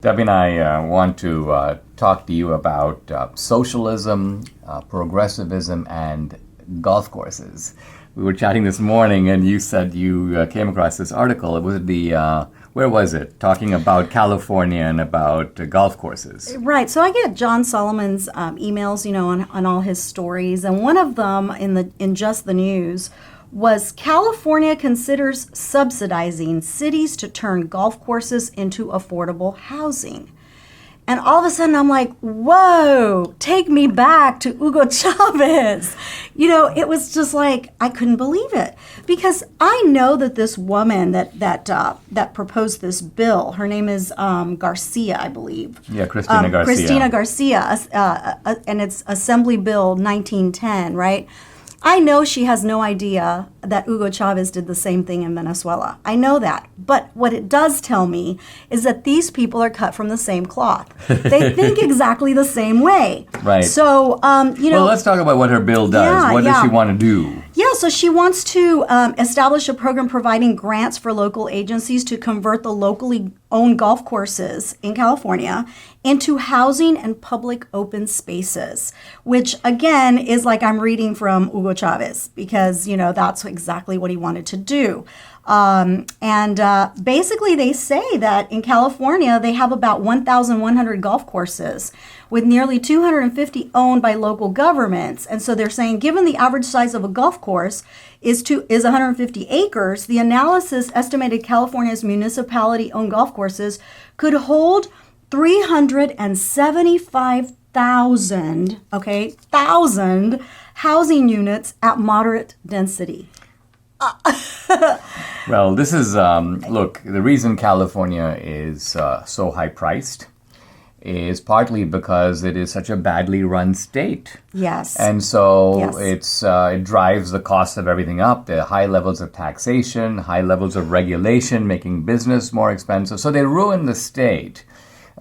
Debbie and I want to talk to you about socialism, progressivism, and golf courses. We were chatting this morning, and you said you came across this article. It was where was it? Talking about California and about golf courses. Right. So I get John Solomon's emails, on all his stories, and one of them in Just the News was California considers subsidizing cities to turn golf courses into affordable housing. And all of a sudden I'm like, whoa, take me back to Hugo Chavez. It was just like, I couldn't believe it. Because I know that this woman that proposed this bill, her name is Garcia, I believe. Yeah, Cristina Garcia. Cristina Garcia, and it's Assembly Bill 1910, right? I know she has no idea that Hugo Chavez did the same thing in Venezuela. I know that. But what it does tell me is that these people are cut from the same cloth. They think exactly the same way. Right. So, Well, let's talk about what her bill does. What does she want to do? Yeah, so she wants to establish a program providing grants for local agencies to convert the locally owned golf courses in California into housing and public open spaces, which again is like I'm reading from Hugo Chavez because, that's exactly what he wanted to do. Basically they say that in California, they have about 1,100 golf courses with nearly 250 owned by local governments. And so they're saying, given the average size of a golf course is 150 acres, the analysis estimated California's municipality-owned golf courses could hold 375,000, thousand housing units at moderate density. Well, this is, look, the reason California is so high-priced is partly because it is such a badly run state. Yes. And so yes. it drives the cost of everything up. There are high levels of taxation, high levels of regulation, making business more expensive. So they ruin the state.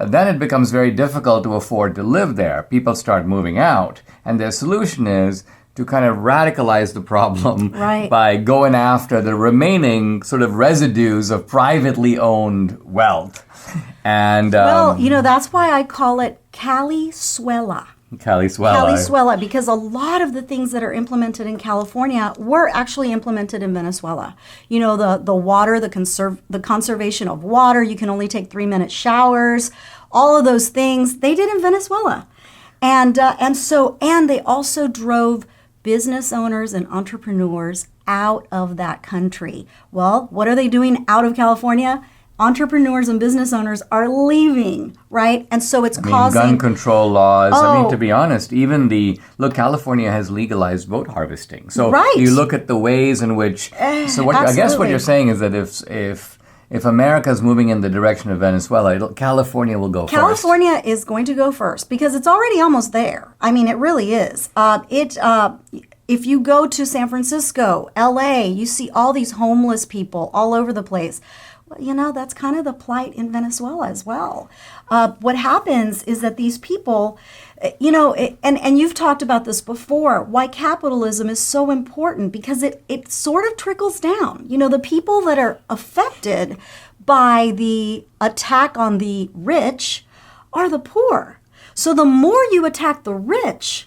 Then it becomes very difficult to afford to live there. People start moving out. And their solution is to kind of radicalize the problem by going after the remaining sort of residues of privately owned wealth. And that's why I call it Calizuela. Calizuela, because a lot of the things that are implemented in California were actually implemented in Venezuela. The water, the conservation of water, you can only take 3-minute showers, all of those things they did in Venezuela. And they also drove business owners and entrepreneurs out of that country. Well, what are they doing out of California? Entrepreneurs and business owners are leaving, right? And so it's causing gun control laws. To be honest, California has legalized vote harvesting. So you look at the ways in which. I guess what you're saying is that if America is moving in the direction of Venezuela, California will go first. California is going to go first because it's already almost there. I mean, it really is. If you go to San Francisco, LA, you see all these homeless people all over the place. Well, that's kind of the plight in Venezuela as well. What happens is that these people, and you've talked about this before, why capitalism is so important because it sort of trickles down. The people that are affected by the attack on the rich are the poor. So the more you attack the rich,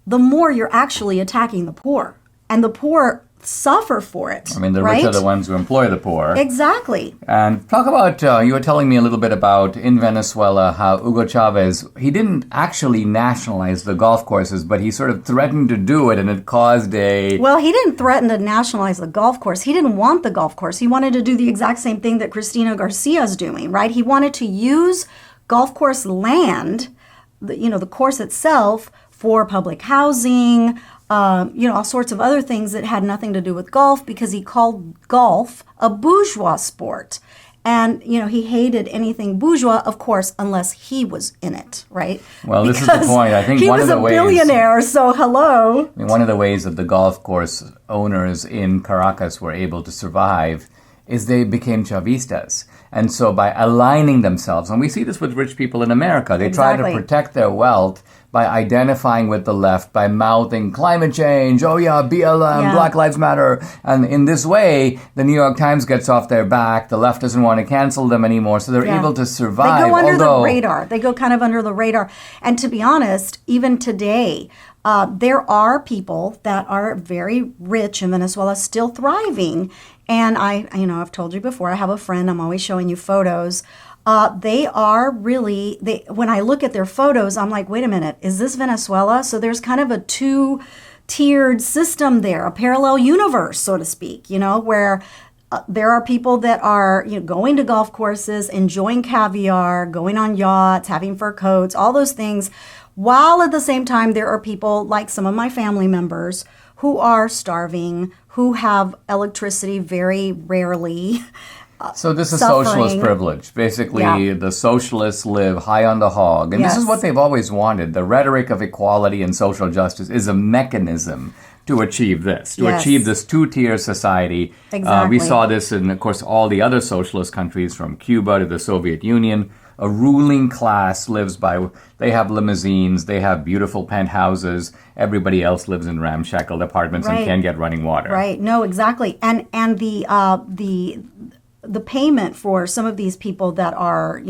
the more you're actually attacking the poor. And the poor suffer for it. The rich are the ones who employ the poor. Exactly. And talk about, you were telling me a little bit about in Venezuela how Hugo Chavez, he didn't actually nationalize the golf courses, but he sort of threatened to do it and it caused a... Well, he didn't threaten to nationalize the golf course. He didn't want the golf course. He wanted to do the exact same thing that Cristina Garcia is doing, right? He wanted to use golf course land, the course itself, for public housing, all sorts of other things that had nothing to do with golf because he called golf a bourgeois sport. And, he hated anything bourgeois, of course, unless he was in it, right? Well, this is the point. I think one of the ways... He was a billionaire, so hello. One of the ways that the golf course owners in Caracas were able to survive is they became Chavistas. And so by aligning themselves, and we see this with rich people in America, they try to protect their wealth by identifying with the left, by mouthing climate change, oh yeah, BLM, Black Lives Matter. And in this way, the New York Times gets off their back. The left doesn't want to cancel them anymore, so they're able to survive. They go under the radar. They go kind of under the radar. And to be honest, even today, there are people that are very rich in Venezuela still thriving. And I've told you before, I have a friend, I'm always showing you photos. They are really, when I look at their photos, I'm like, wait a minute, is this Venezuela? So there's kind of a two-tiered system there, a parallel universe, so to speak, where there are people that are going to golf courses, enjoying caviar, going on yachts, having fur coats, all those things, while at the same time there are people like some of my family members who are starving, who have electricity very rarely. So this is socialist privilege. Basically, the socialists live high on the hog. And this is what they've always wanted. The rhetoric of equality and social justice is a mechanism to achieve this, to achieve this two-tier society. Exactly. We saw this in, of course, all the other socialist countries from Cuba to the Soviet Union. A ruling class lives by, they have limousines, they have beautiful penthouses. Everybody else lives in ramshackle apartments and can't get running water. Right. No, exactly. And the payment for some of these people that are,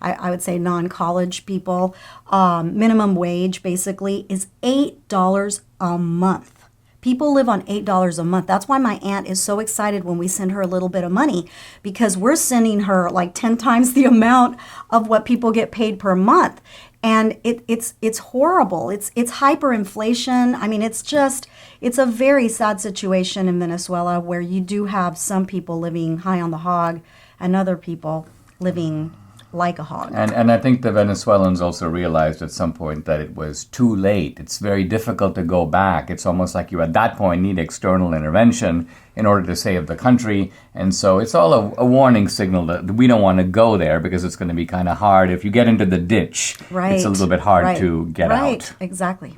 I would say non-college people, minimum wage basically is $8 a month. People live on $8 a month. That's why my aunt is so excited when we send her a little bit of money, because we're sending her like 10 times the amount of what people get paid per month. And it's horrible. It's hyperinflation. I mean, it's a very sad situation in Venezuela, where you do have some people living high on the hog and other people living like a hog. And I think the Venezuelans also realized at some point that it was too late. It's very difficult to go back. It's almost like you at that point need external intervention in order to save the country. And so it's all a warning signal that we don't want to go there, because it's going to be kind of hard. If you get into the ditch, it's a little bit hard to get out. Right, exactly.